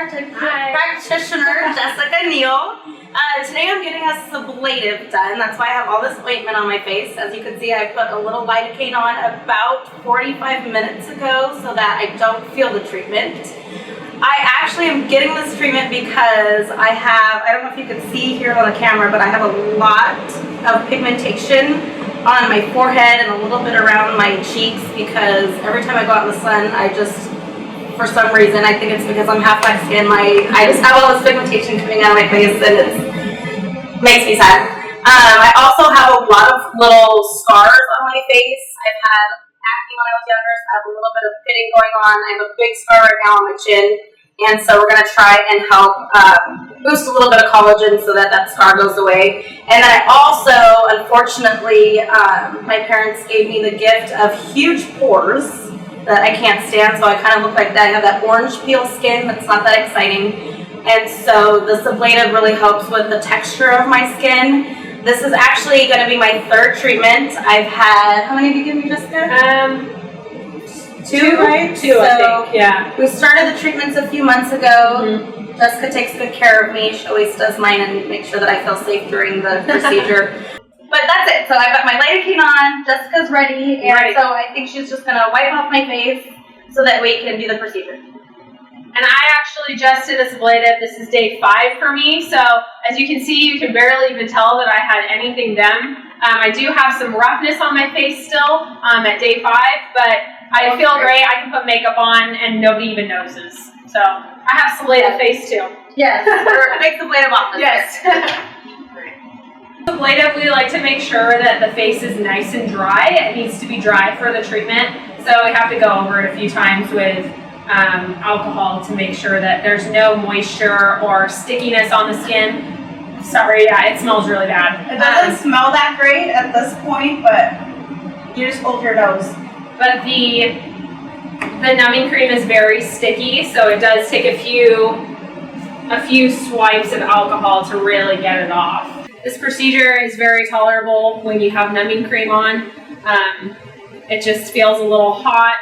practitioner, Jessica Neal. Today I'm getting a sublative done. That's why I have all this ointment on my face. As you can see, I put a little lidocaine on about 45 minutes ago so that I don't feel the treatment. I actually am getting this treatment because I don't know if you can see here on the camera, but I have a lot of pigmentation on my forehead and a little bit around my cheeks because every time I go out in the sun, for some reason, I think it's because I'm half black skin, I just have all this pigmentation coming out of my face and it makes me sad. I also have a lot of little scars on my face. I've had acne when I was younger, so I have a little bit of pitting going on. I have a big scar right now on my chin, and so we're going to try and help boost a little bit of collagen so that scar goes away. And then I also, unfortunately, my parents gave me the gift of huge pores that I can't stand, so I kind of look like that. I have that orange peel skin that's not that exciting. And so the Sublative really helps with the texture of my skin. This is actually going to be my third treatment. I've had, how many did you give me, Jessica? Two, right? Two, so I think, yeah. We started the treatments a few months ago. Jessica takes good care of me. She always does mine and makes sure that I feel safe during the procedure. But that's it. So I've got my lidocaine on. Jessica's ready. And so I think she's just going to wipe off my face so that we can do the procedure. And I actually just did a Sublative. This is day 5 for me. So as you can see, you can barely even tell that I had anything done. I do have some roughness on my face still at day 5, but I feel great. I can put makeup on and nobody even notices. So I have Sublative face too. Yes, make Sublative off. Yes. Sublative, we like to make sure that the face is nice and dry. It needs to be dry for the treatment. So we have to go over it a few times with alcohol to make sure that there's no moisture or stickiness on the skin. Sorry, yeah, it smells really bad. It doesn't smell that great at this point, but you just hold your nose. But the numbing cream is very sticky, so it does take a few swipes of alcohol to really get it off. This procedure is very tolerable when you have numbing cream on. It just feels a little hot.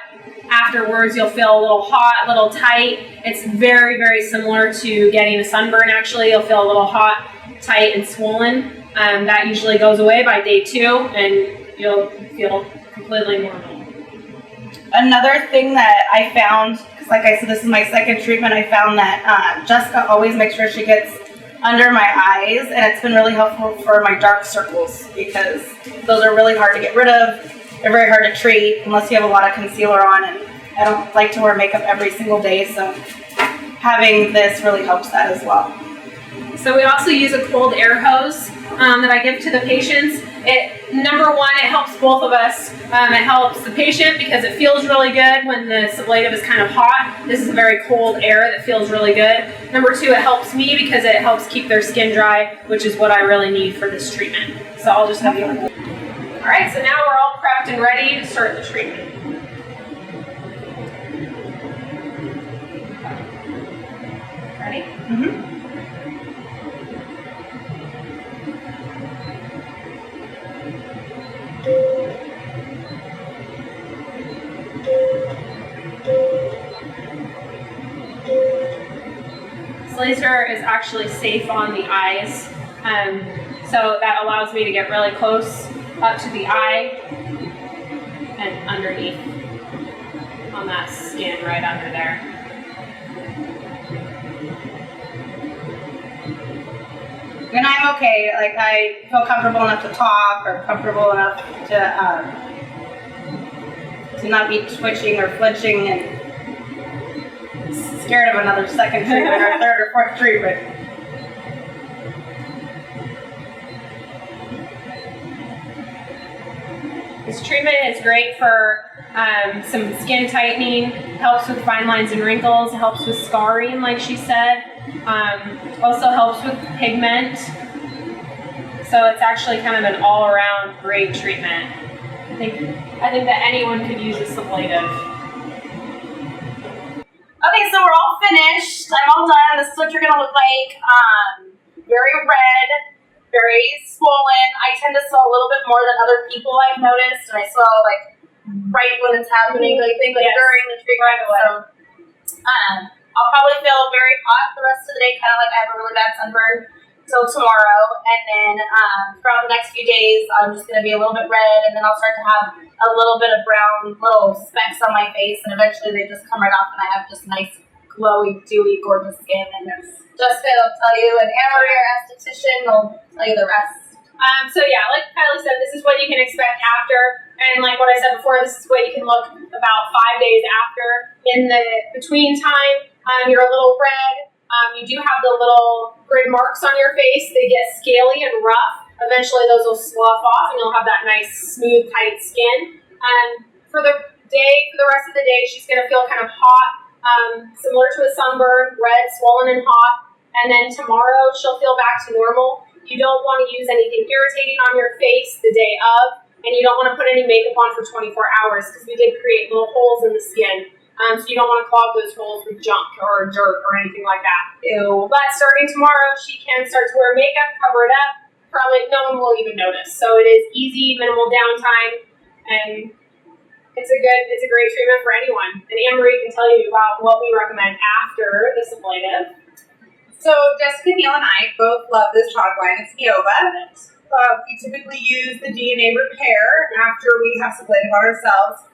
Afterwards, you'll feel a little hot, a little tight. It's very, very similar to getting a sunburn, actually. You'll feel a little hot, tight, and swollen. That usually goes away by day 2, and you'll feel completely normal. Another thing that I found, because like I said, this is my second treatment, I found that Jessica always makes sure she gets under my eyes, and it's been really helpful for my dark circles because those are really hard to get rid of. They're very hard to treat unless you have a lot of concealer on, and I don't like to wear makeup every single day, so having this really helps that as well. So we also use a cold air hose that I give to the patients. Number one, it helps both of us. It helps the patient because it feels really good when the Sublative is kind of hot. This is a very cold air that feels really good. Number 2, it helps me because it helps keep their skin dry, which is what I really need for this treatment. So I'll just have you. All right, so now we're all prepped and ready to start the treatment. Ready? Mm-hmm. This laser is actually safe on the eyes, so that allows me to get really close up to the eye and underneath on that skin right under there. And I'm okay. Like, I feel comfortable enough to talk or comfortable enough to not be twitching or flinching and scared of another second treatment or third or fourth treatment. This treatment is great for some skin tightening, helps with fine lines and wrinkles, helps with scarring, like she said. Also helps with pigment. So it's actually kind of an all-around great treatment. I think that anyone could use a Sublative. Okay, so we're all finished. I'm all done. This is what you're gonna look like. Very red, very swollen. I tend to swell a little bit more than other people I've noticed, and I swell like right when it's happening. I think like during the treatment. So I'll probably feel very hot the rest of the day, kind of like I have a really bad sunburn till tomorrow. And then throughout the next few days, I'm just going to be a little bit red, and then I'll start to have a little bit of brown little specks on my face, and eventually they just come right off, and I have just nice, glowy, dewy, gorgeous skin. And Jessica will tell you, and Anne-Marie, our esthetician, will tell you the rest. So yeah, like Kylie said, this is what you can expect after. And like what I said before, this is what you can look about 5 days after. In the between time, you're a little red. You do have the little grid marks on your face. They get scaly and rough. Eventually those will slough off and you'll have that nice, smooth, tight skin. For the rest of the day, she's going to feel kind of hot, similar to a sunburn, red, swollen, and hot. And then tomorrow, she'll feel back to normal. You don't want to use anything irritating on your face the day of, and you don't want to put any makeup on for 24 hours because we did create little holes in the skin. So you don't want to clog those holes with junk or dirt or anything like that. Ew. But starting tomorrow, she can start to wear makeup, cover it up. Probably no one will even notice. So it is easy, minimal downtime, and it's a great treatment for anyone. And Anne-Marie can tell you about what we recommend after the sublative. So Jessica, Neil, and I both love this product line. It's Neova. We typically use the DNA repair after we have sublative on ourselves.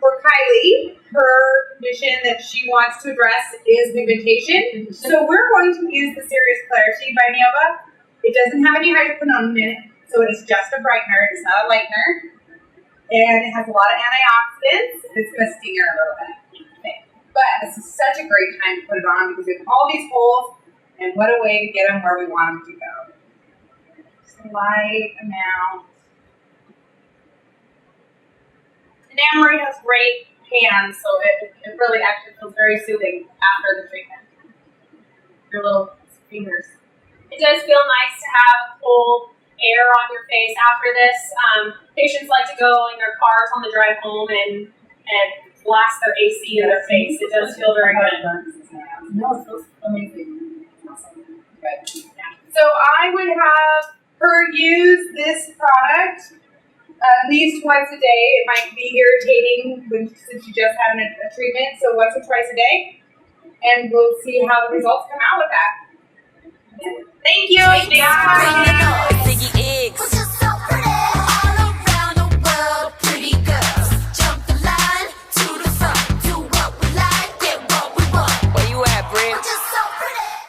For Kylie, her condition that she wants to address is pigmentation. So we're going to use the Serious Clarity by Neova. It doesn't have any hydroquinone in it, so it's just a brightener. It's not a lightener. And it has a lot of antioxidants. It's going to sting her a little bit. But this is such a great time to put it on because we have all these holes, and what a way to get them where we want them to go. Just a light amount. And Anne-Marie has great hands, so it really actually feels very soothing after the treatment. Your little fingers. It does feel nice to have cold air on your face after this. Patients like to go in their cars on the drive home and blast their AC in their face. It does feel very good. No, it feels amazing. Awesome. Good. So I would have her use this product at least once a day. It might be irritating since you just had a treatment, so once or twice a day. And we'll see how the results come out with that. Thank you. Thanks for